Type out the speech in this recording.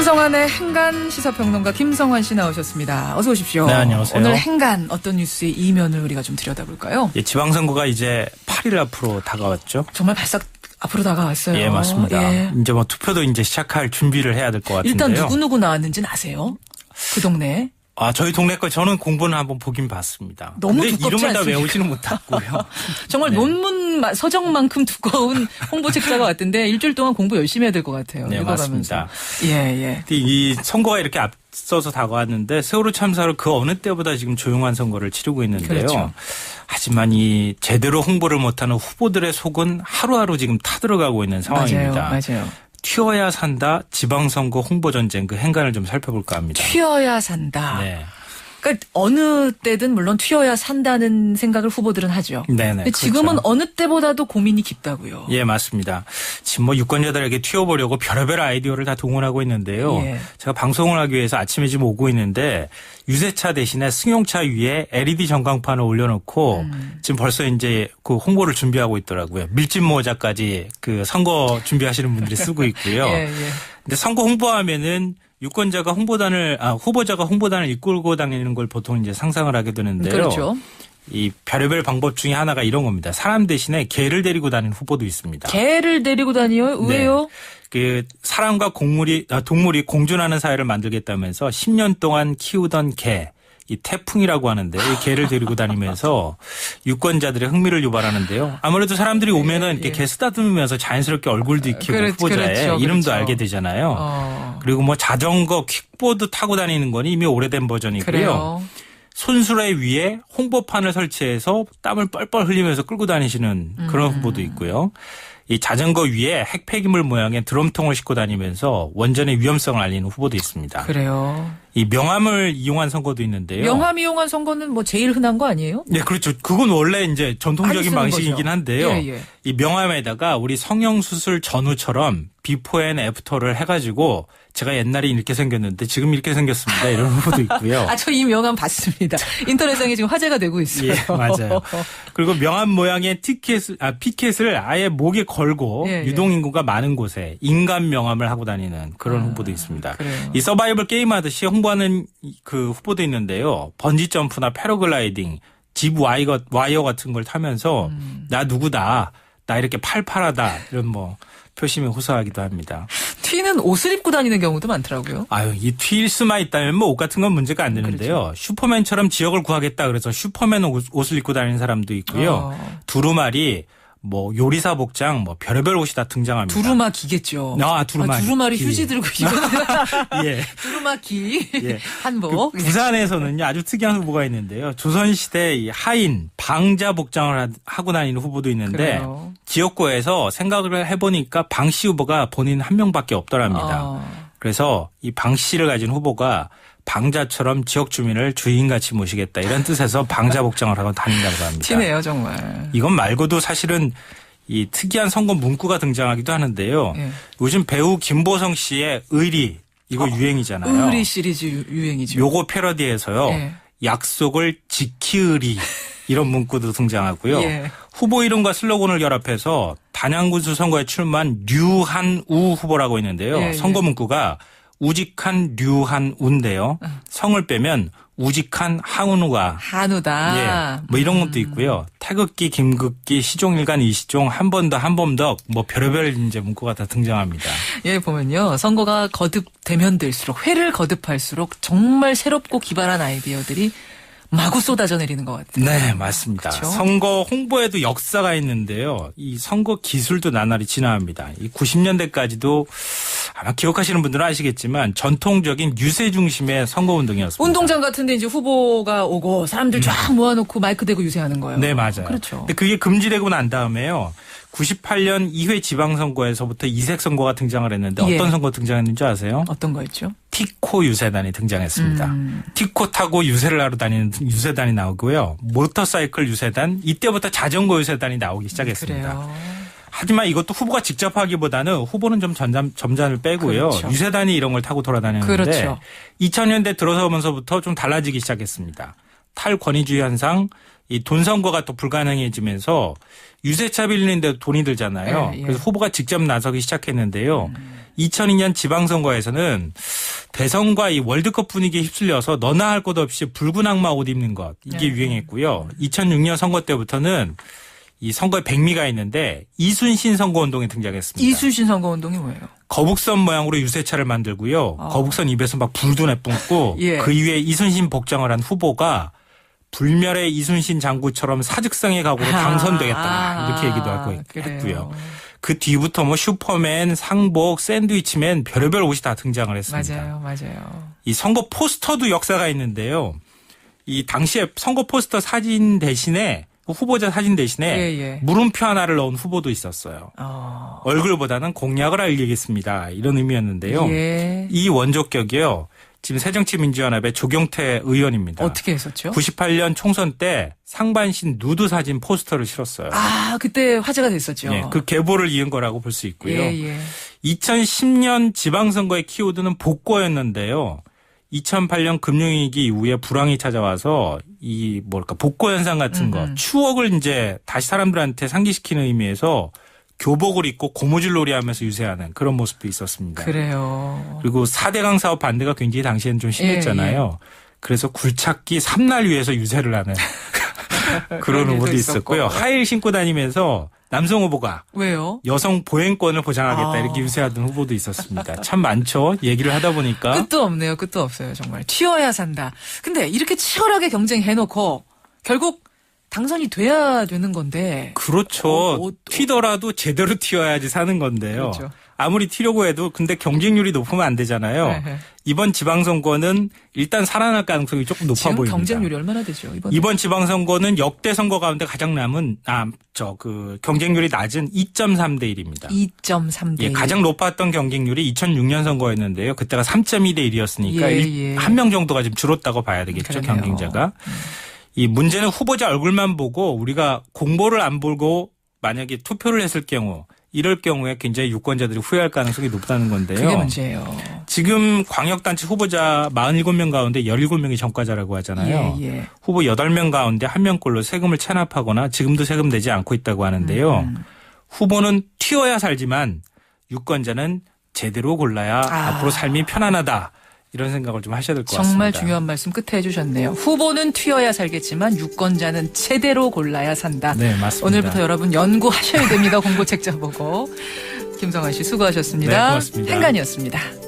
신성한의 행간 시사평론가 김성환 씨 나오셨습니다. 어서 오십시오. 네, 안녕하세요. 오늘 행간 어떤 뉴스의 이면을 우리가 좀 들여다볼까요? 예, 지방선거가 이제 8일 앞으로 다가왔죠. 정말 발싹 앞으로 다가왔어요. 예, 맞습니다. 예. 이제 뭐 투표도 이제 시작할 준비를 해야 될 것 같은데요. 일단 누구 나왔는지는 아세요? 그 동네에. 아, 저희 동네 거 저는 공부는 한번 보긴 봤습니다. 너무 근데 두껍지 이름을 다 않습니까? 외우지는 못했고요. 정말 네. 논문 서적만큼 두꺼운 홍보 책자가 왔던데 일주일 동안 공부 열심히 해야 될 것 같아요. 네, 읽어가면서. 맞습니다. 예. 이 선거가 이렇게 앞서서 다가왔는데 세월호 참사로 그 어느 때보다 지금 조용한 선거를 치르고 있는데요. 그렇죠. 하지만 이 제대로 홍보를 못하는 후보들의 속은 하루하루 지금 타들어가고 있는 상황입니다. 맞아요. 튀어야 산다 지방선거 홍보 전쟁 그 행간을 좀 살펴볼까 합니다. 튀어야 산다. 네. 그러니까 어느 때든 물론 튀어야 산다는 생각을 후보들은 하죠. 네네. 근데 지금은 그렇죠. 어느 때보다도 고민이 깊다고요. 예, 맞습니다. 지금 뭐 유권자들에게 튀어보려고 별의별 아이디어를 다 동원하고 있는데요. 예. 제가 방송을 하기 위해서 아침에 지금 오고 있는데 유세차 대신에 승용차 위에 LED 전광판을 올려놓고 지금 벌써 이제 그 홍보를 준비하고 있더라고요. 밀짚 모자까지 그 선거 준비하시는 분들이 쓰고 있고요. 예. 근데 선거 홍보하면은 유권자가 후보자가 홍보단을 이끌고 다니는 걸 보통 이제 상상을 하게 되는데요. 그렇죠. 이 별의별 방법 중에 하나가 이런 겁니다. 사람 대신에 개를 데리고 다니는 후보도 있습니다. 개를 데리고 다녀요? 왜요? 그 사람과 동물이 공존하는 사회를 만들겠다면서 10년 동안 키우던 개, 이 태풍이라고 하는데 이 개를 데리고 다니면서 유권자들의 흥미를 유발하는데요. 아무래도 사람들이 오면은 이렇게 개 쓰다듬으면서 자연스럽게 얼굴도 익히고 후보자의 이름도 알게 되잖아요. 그리고 뭐 자전거, 킥보드 타고 다니는 건 이미 오래된 버전이고요. 그래요. 손수레 위에 홍보판을 설치해서 땀을 뻘뻘 흘리면서 끌고 다니시는 그런 후보도 있고요. 이 자전거 위에 핵폐기물 모양의 드럼통을 싣고 다니면서 원전의 위험성을 알리는 후보도 있습니다. 그래요. 이 명함을 이용한 선거도 있는데요. 명함 이용한 선거는 뭐 제일 흔한 거 아니에요? 네, 그렇죠. 그건 원래 이제 전통적인 방식이긴 거죠. 한데요. 예. 이 명함에다가 우리 성형수술 전후처럼 비포 앤 애프터를 해가지고 제가 옛날에 이렇게 생겼는데 지금 이렇게 생겼습니다. 이런 후보도 있고요. 저 이 명함 봤습니다. 인터넷상에 지금 화제가 되고 있어요. 예, 맞아요. 그리고 명함 모양의 피켓을 아예 목에 걸고 예. 유동인구가 많은 곳에 인간 명함을 하고 다니는 그런 후보도 있습니다. 그래요. 이 서바이벌 게임 하듯이 홍보하는 그 후보도 있는데요. 번지 점프나 패러글라이딩, 집 와이어 같은 걸 타면서 나 누구다, 나 이렇게 팔팔하다 이런 뭐 표심이 호소하기도 합니다. 튀는 옷을 입고 다니는 경우도 많더라고요. 이 튀일 수만 있다면 뭐 옷 같은 건 문제가 안 되는데요. 그렇죠. 슈퍼맨처럼 지역을 구하겠다 그래서 슈퍼맨 옷을 입고 다니는 사람도 있고요. 두루마리, 뭐 요리사 복장, 뭐 별의별 옷이 다 등장합니다. 두루마기겠죠. 두루마기. 두루마리 휴지 들고 예. 두루마기 예. 한복. 부산에서는요 아주 특이한 후보가 있는데요. 조선시대 이 하인, 방자 복장을 하고 다니는 후보도 있는데 그래요. 지역구에서 생각을 해보니까 방 씨 후보가 본인 한 명밖에 없더랍니다. 그래서 이 방 씨를 가진 후보가 방자처럼 지역 주민을 주인같이 모시겠다 이런 뜻에서 방자 복장을 하고 다닌다고 합니다. 티네요 정말. 이건 말고도 사실은 이 특이한 선거 문구가 등장하기도 하는데요. 예. 요즘 배우 김보성 씨의 의리 이거 유행이잖아요. 의리 시리즈 유행이죠. 요거 패러디해서요. 예. 약속을 지키으리 이런 문구도 등장하고요. 예. 후보 이름과 슬로건을 결합해서 단양군수 선거에 출마한 류한우 후보라고 있는데요. 예. 선거 문구가 우직한 류한우인데요. 성을 빼면 우직한 한우가. 한우다. 뭐 이런 것도 있고요. 태극기, 김극기, 시종일관, 이시종, 한 번 더, 한 번 더, 뭐 별의별 이제 문구가 다 등장합니다. 예, 보면요. 선거가 거듭되면 될수록, 회를 거듭할수록 정말 새롭고 기발한 아이디어들이 마구 쏟아져 내리는 것 같아요. 네, 맞습니다. 그쵸? 선거 홍보에도 역사가 있는데요. 이 선거 기술도 나날이 진화합니다. 이 90년대까지도 아마 기억하시는 분들은 아시겠지만 전통적인 유세 중심의 선거 운동이었습니다. 운동장 같은데 이제 후보가 오고 사람들 쫙 모아놓고 마이크 대고 유세하는 거예요. 네, 맞아요. 그렇죠. 근데 그게 금지되고 난 다음에요. 98년 2회 지방선거에서부터 이색 선거가 등장을 했는데 예. 어떤 선거 등장했는지 아세요? 어떤 거였죠? 티코 유세단이 등장했습니다. 티코 타고 유세를 하러 다니는 유세단이 나오고요. 모터사이클 유세단, 이때부터 자전거 유세단이 나오기 시작했습니다. 그래요. 하지만 이것도 후보가 직접 하기보다는 후보는 좀 점잖을 빼고요. 그렇죠. 유세단이 이런 걸 타고 돌아다녔는데 그렇죠. 2000년대 들어서면서부터 좀 달라지기 시작했습니다. 탈권위주의 현상, 이 돈 선거가 또 불가능해지면서 유세차 빌리는데 돈이 들잖아요. 예. 그래서 후보가 직접 나서기 시작했는데요. 2002년 지방선거에서는 대선과 이 월드컵 분위기에 휩쓸려서 너나 할 것 없이 붉은 악마 옷 입는 것 이게 네. 유행했고요. 2006년 선거 때부터는 이 선거에 백미가 있는데 이순신 선거운동에 등장했습니다. 이순신 선거운동이 뭐예요? 거북선 모양으로 유세차를 만들고요. 거북선 입에서 막 불도 내뿜고 예. 그 위에 이순신 복장을 한 후보가 불멸의 이순신 장구처럼 사직성의 각오로 당선되겠다 이렇게 얘기도 하고 그래요. 했고요. 그 뒤부터 뭐 슈퍼맨, 상복, 샌드위치맨 별의별 옷이 다 등장을 했습니다. 맞아요. 이 선거 포스터도 역사가 있는데요. 이 당시에 선거 포스터 사진 대신에 후보자 사진 대신에 예. 물음표 하나를 넣은 후보도 있었어요. 얼굴보다는 공약을 알리겠습니다. 이런 의미였는데요. 예. 이 원조격이요. 지금 새정치민주연합의 조경태 의원입니다. 어떻게 했었죠? 98년 총선 때 상반신 누드 사진 포스터를 실었어요. 그때 화제가 됐었죠. 네, 그 계보를 이은 거라고 볼 수 있고요. 예. 2010년 지방선거의 키워드는 복고였는데요. 2008년 금융위기 이후에 불황이 찾아와서 이 복고 현상 같은 거 추억을 이제 다시 사람들한테 상기시키는 의미에서 교복을 입고 고무줄놀이 하면서 유세하는 그런 모습도 있었습니다. 그래요. 그리고 4대강 사업 반대가 굉장히 당시에는 좀 심했잖아요. 그래서 굴착기 3날 위해서 유세를 하는 그런 후보도 있었고요. 하이힐 신고 다니면서 남성 후보가 왜요? 여성 보행권을 보장하겠다 이렇게 유세하던 후보도 있었습니다. 참 많죠. 얘기를 하다 보니까. 끝도 없네요. 끝도 없어요. 정말. 튀어야 산다. 근데 이렇게 치열하게 경쟁해놓고 결국 당선이 돼야 되는 건데. 그렇죠. 튀더라도 제대로 튀어야지 사는 건데요. 그렇죠. 아무리 튀려고 해도 근데 경쟁률이 높으면 안 되잖아요. 네. 이번 지방선거는 일단 살아날 가능성이 조금 높아 지금 보입니다. 경쟁률이 얼마나 되죠? 이번 지방선거는 역대 선거 가운데 가장 남은 경쟁률이 낮은 2.3대 1입니다. 2.3대 1. 예, 가장 높았던 경쟁률이 2006년 선거였는데요. 그때가 3.2대 1이었으니까 한 명 정도가 지금 줄었다고 봐야 되겠죠. 그러네요. 경쟁자가. 이 문제는 후보자 얼굴만 보고 우리가 공보를 안 보고 만약에 투표를 했을 경우 이럴 경우에 굉장히 유권자들이 후회할 가능성이 높다는 건데요. 그게 문제예요. 지금 광역단체 후보자 47명 가운데 17명이 전과자라고 하잖아요. 예. 후보 후보 8명 가운데 1명꼴로 세금을 체납하거나 지금도 세금 내지 않고 있다고 하는데요. 후보는 튀어야 살지만 유권자는 제대로 골라야 앞으로 삶이 편안하다. 이런 생각을 좀 하셔야 될 것 같습니다. 정말 중요한 말씀 끝에 해주셨네요. 후보는 튀어야 살겠지만 유권자는 제대로 골라야 산다. 네, 맞습니다. 오늘부터 여러분 연구하셔야 됩니다. 공보책 자보고. 김성환 씨 수고하셨습니다. 네, 고맙습니다. 행간이었습니다.